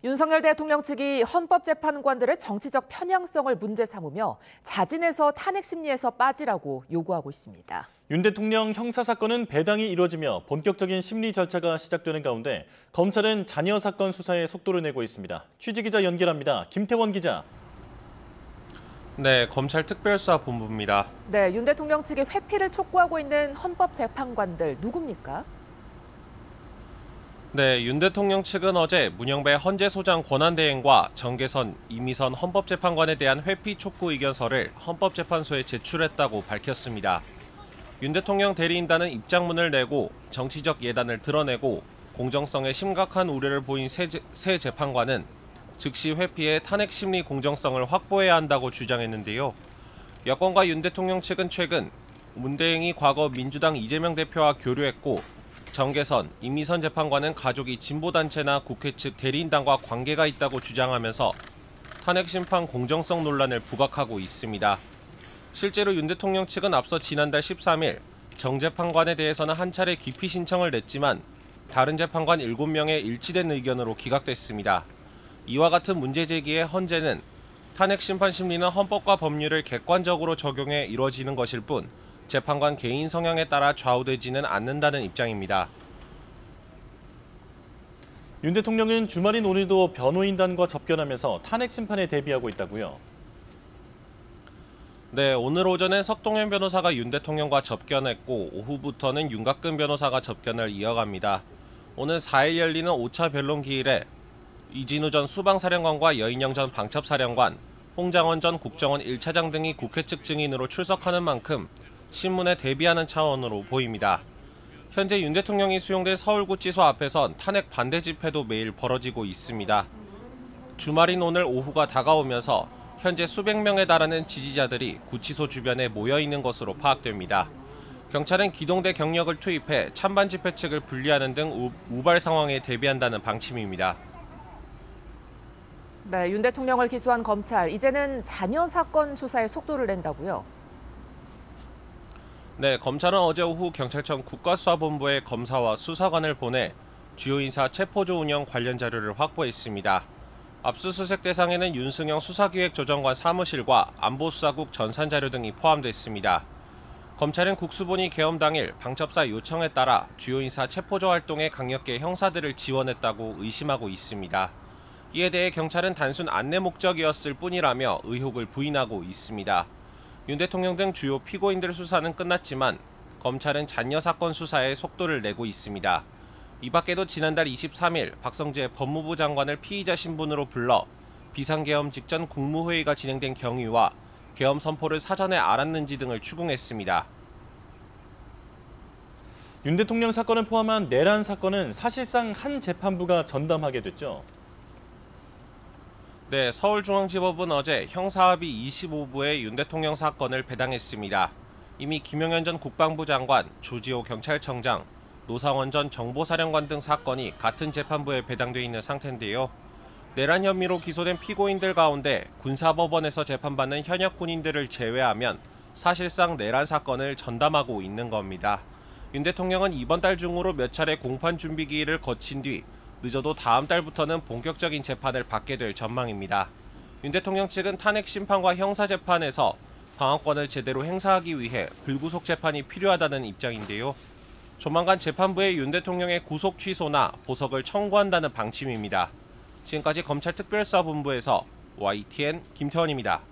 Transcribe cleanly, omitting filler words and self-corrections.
윤석열 대통령 측이 헌법재판관들의 정치적 편향성을 문제 삼으며 자진해서 탄핵 심리에서 빠지라고 요구하고 있습니다. 윤 대통령 형사사건은 배당이 이뤄지며 본격적인 심리 절차가 시작되는 가운데 검찰은 자녀 사건 수사에 속도를 내고 있습니다. 취재기자 연결합니다. 김태원 기자. 네, 검찰 특별수사본부입니다. 네, 윤 대통령 측이 회피를 촉구하고 있는 헌법재판관들 누굽니까? 네, 윤 대통령 측은 어제 문영배 헌재소장 권한대행과 정계선, 이미선 헌법재판관에 대한 회피 촉구 의견서를 헌법재판소에 제출했다고 밝혔습니다. 윤 대통령 대리인단은 입장문을 내고 정치적 예단을 드러내고 공정성에 심각한 우려를 보인 새 재판관은 즉시 회피해 탄핵 심리 공정성을 확보해야 한다고 주장했는데요. 여권과 윤 대통령 측은 최근 문 대행이 과거 민주당 이재명 대표와 교류했고 정계선, 이미선 재판관은 가족이 진보단체나 국회 측 대리인단과 관계가 있다고 주장하면서 탄핵 심판 공정성 논란을 부각하고 있습니다. 실제로 윤 대통령 측은 앞서 지난달 13일 정 재판관에 대해서는 한 차례 기피 신청을 냈지만 다른 재판관 7명의 일치된 의견으로 기각됐습니다. 이와 같은 문제 제기에 헌재는 탄핵 심판 심리는 헌법과 법률을 객관적으로 적용해 이루어지는 것일 뿐 재판관 개인 성향에 따라 좌우되지는 않는다는 입장입니다. 윤 대통령은 주말인 오늘도 변호인단과 접견하면서 탄핵 심판에 대비하고 있다고요. 네, 오늘 오전엔 석동현 변호사가 윤 대통령과 접견했고 오후부터는 윤곽근 변호사가 접견을 이어갑니다. 오늘 4일 열리는 5차 변론 기일에 이진우 전 수방사령관과 여인영 전 방첩사령관, 홍장원 전 국정원 1차장 등이 국회 측 증인으로 출석하는 만큼 신문에 대비하는 차원으로 보입니다. 현재 윤 대통령이 수용된 서울구치소 앞에선 탄핵 반대 집회도 매일 벌어지고 있습니다. 주말인 오늘 오후가 다가오면서 현재 수백 명에 달하는 지지자들이 구치소 주변에 모여 있는 것으로 파악됩니다. 경찰은 기동대 경력을 투입해 찬반 집회 측을 분리하는 등 우발 상황에 대비한다는 방침입니다. 네, 윤 대통령을 기소한 검찰, 이제는 자녀 사건 수사에 속도를 낸다고요? 네, 검찰은 어제 오후 경찰청 국가수사본부에 검사와 수사관을 보내 주요 인사 체포조 운영 관련 자료를 확보했습니다. 압수수색 대상에는 윤승영 수사기획조정관 사무실과 안보수사국 전산자료 등이 포함됐습니다. 검찰은 국수본이 계엄 당일 방첩사 요청에 따라 주요 인사 체포조 활동에 강력계 형사들을 지원했다고 의심하고 있습니다. 이에 대해 경찰은 단순 안내 목적이었을 뿐이라며 의혹을 부인하고 있습니다. 윤 대통령 등 주요 피고인들 수사는 끝났지만 검찰은 잔여 사건 수사에 속도를 내고 있습니다. 이 밖에도 지난달 23일 박성재 법무부 장관을 피의자 신분으로 불러 비상계엄 직전 국무회의가 진행된 경위와 계엄 선포를 사전에 알았는지 등을 추궁했습니다. 윤 대통령 사건을 포함한 내란 사건은 사실상 한 재판부가 전담하게 됐죠. 네, 서울중앙지법은 어제 형사합의 25부에 윤 대통령 사건을 배당했습니다. 이미 김용현 전 국방부 장관, 조지호 경찰청장, 노상원 전 정보사령관 등 사건이 같은 재판부에 배당돼 있는 상태인데요. 내란 혐의로 기소된 피고인들 가운데 군사법원에서 재판받는 현역 군인들을 제외하면 사실상 내란 사건을 전담하고 있는 겁니다. 윤 대통령은 이번 달 중으로 몇 차례 공판 준비 기일을 거친 뒤 늦어도 다음 달부터는 본격적인 재판을 받게 될 전망입니다. 윤 대통령 측은 탄핵 심판과 형사재판에서 방어권을 제대로 행사하기 위해 불구속 재판이 필요하다는 입장인데요. 조만간 재판부에 윤 대통령의 구속 취소나 보석을 청구한다는 방침입니다. 지금까지 검찰특별수사본부에서 YTN 김태원입니다.